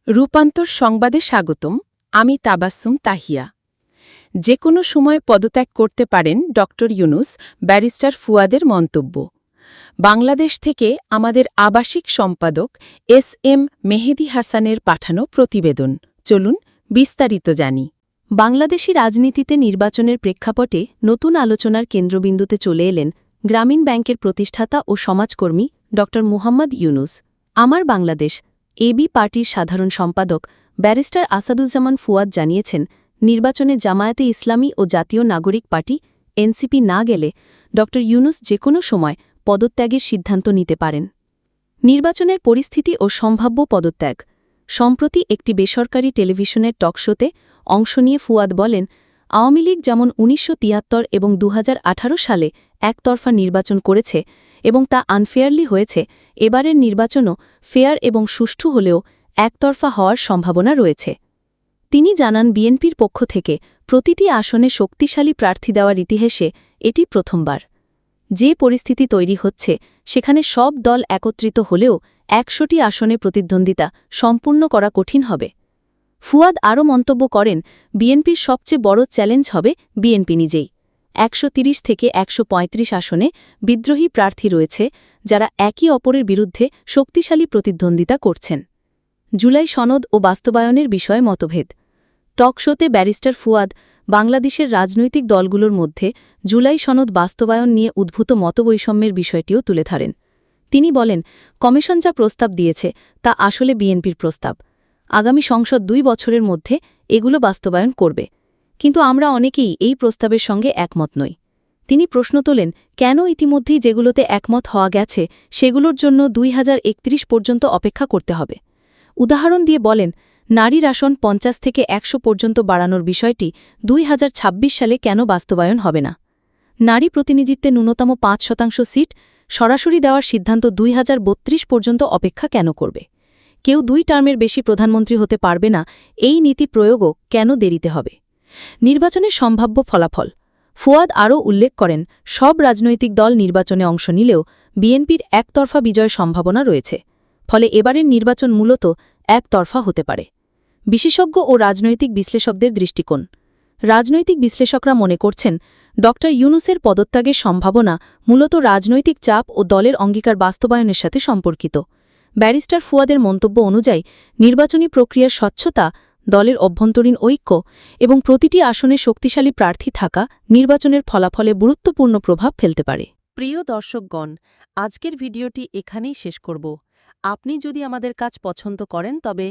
রূপান্তর সংবাদে স্বাগতম। আমি তাবাসসুম তাহিয়া। যে কোনো সময় পদত্যাগ করতে পারেন ড ইউনূস, ব্যারিস্টার ফুয়াদের মন্তব্য। বাংলাদেশ থেকে আমাদের আবাসিক সম্পাদক এস.এম. মেহেদী হাসানের পাঠানো প্রতিবেদন। চলুন বিস্তারিত জানি। বাংলাদেশি রাজনীতিতে নির্বাচনের প্রেক্ষাপটে নতুন আলোচনার কেন্দ্রবিন্দুতে চলে এলেন গ্রামীণ ব্যাংকের প্রতিষ্ঠাতা ও সমাজকর্মী ড মুহাম্মদ ইউনূস। আমার বাংলাদেশ এবি পার্টির সাধারণ সম্পাদক ব্যারিস্টার আসাদুজ্জামান ফুয়াদ জানিয়েছেন, নির্বাচনে জামায়াতে ইসলামী ও জাতীয় নাগরিক পার্টি এনসিপি না গেলে ড ইউনূস যে কোনো সময় পদত্যাগের সিদ্ধান্ত নিতে পারেন। নির্বাচনের পরিস্থিতি ও সম্ভাব্য পদত্যাগ। সম্প্রতি একটি বেসরকারি টেলিভিশনের টকশোতে অংশ নিয়ে ফুয়াদ বলেন, আওয়ামী লীগ যেমন ১৯৭৩ এবং ২০১৮ সালে একতরফা নির্বাচন করেছে এবং তা আনফেয়ারলি হয়েছে, এবারের নির্বাচনও ফেয়ার এবং সুষ্ঠু হলেও একতরফা হওয়ার সম্ভাবনা রয়েছে। তিনি জানান, বিএনপির পক্ষ থেকে প্রতিটি আসনে শক্তিশালী প্রার্থী দেওয়ার ইতিহাসে এটি প্রথমবার। যে পরিস্থিতি তৈরি হচ্ছে সেখানে সব দল একত্রিত হলেও ১০০টি আসনে প্রতিদ্বন্দ্বিতা সম্পূর্ণ করা কঠিন হবে। ফুয়াদ আরও মন্তব্য করেন, বিএনপির সবচেয়ে বড় চ্যালেঞ্জ হবে বিএনপি নিজেই। ১৩০ থেকে ১৩৫ আসনে বিদ্রোহী প্রার্থী রয়েছে, যারা একে অপরের বিরুদ্ধে শক্তিশালী প্রতিদ্বন্দ্বিতা করছেন। জুলাই সনদ ও বাস্তবায়নের বিষয়ে মতভেদ। টক শোতে ব্যারিস্টার ফুয়াদ বাংলাদেশের রাজনৈতিক দলগুলোর মধ্যে জুলাই সনদ বাস্তবায়ন নিয়ে উদ্ভূত মতবৈষম্যের বিষয়টিও তুলে ধরেন। তিনি বলেন, কমিশন যা প্রস্তাব দিয়েছে তা আসলে বিএনপির প্রস্তাব। আগামী সংসদ ২ বছরের মধ্যে এগুলো বাস্তবায়ন করবে, কিন্তু আমরা অনেকেই এই প্রস্তাবের সঙ্গে একমত নই। তিনি প্রশ্ন তোলেন, কেন ইতিমধ্যেই যেগুলোতে একমত হওয়া গেছে সেগুলোর জন্য ২০৩১ পর্যন্ত অপেক্ষা করতে হবে। উদাহরণ দিয়ে বলেন, নারীর আসন ৫০ থেকে ১০০ পর্যন্ত বাড়ানোর বিষয়টি ২০২৬ সালে কেন বাস্তবায়ন হবে না? নারী প্রতিনিধিত্বে ন্যূনতম ৫% সিট সরাসরি দেওয়ার সিদ্ধান্ত ২০৩২ পর্যন্ত অপেক্ষা কেন করবে? কেউ ২ টার্মের বেশি প্রধানমন্ত্রী হতে পারবে না, এই নীতি প্রয়োগও কেন দেরিতে হবে? নির্বাচনের সম্ভাব্য ফলাফল। ফুয়াদ আরও উল্লেখ করেন, সব রাজনৈতিক দল নির্বাচনে অংশ নিলেও বিএনপির একতরফা বিজয় সম্ভাবনা রয়েছে। ফলে এবারের নির্বাচন মূলত একতরফা হতে পারে। বিশেষজ্ঞ ও রাজনৈতিক বিশ্লেষকদের দৃষ্টিকোণ। রাজনৈতিক বিশ্লেষকরা মনে করছেন, ড ইউনূসের পদত্যাগের সম্ভাবনা মূলত রাজনৈতিক চাপ ও দলের অঙ্গীকার বাস্তবায়নের সাথে সম্পর্কিত। ব্যারিস্টার ফুয়াদের মন্তব্য অনুযায়ী নির্বাচনী প্রক্রিয়ার স্বচ্ছতা, দলের অভ্যন্তরীণ ঐক্য এবং প্রতিটি আসনে শক্তিশালী প্রার্থী থাকা নির্বাচনের ফলাফলে গুরুত্বপূর্ণ প্রভাব ফেলতে পারে। প্রিয় দর্শকগণ, আজকের ভিডিওটি এখানেই শেষ করব। আপনি যদি আমাদের কাজ পছন্দ করেন তবে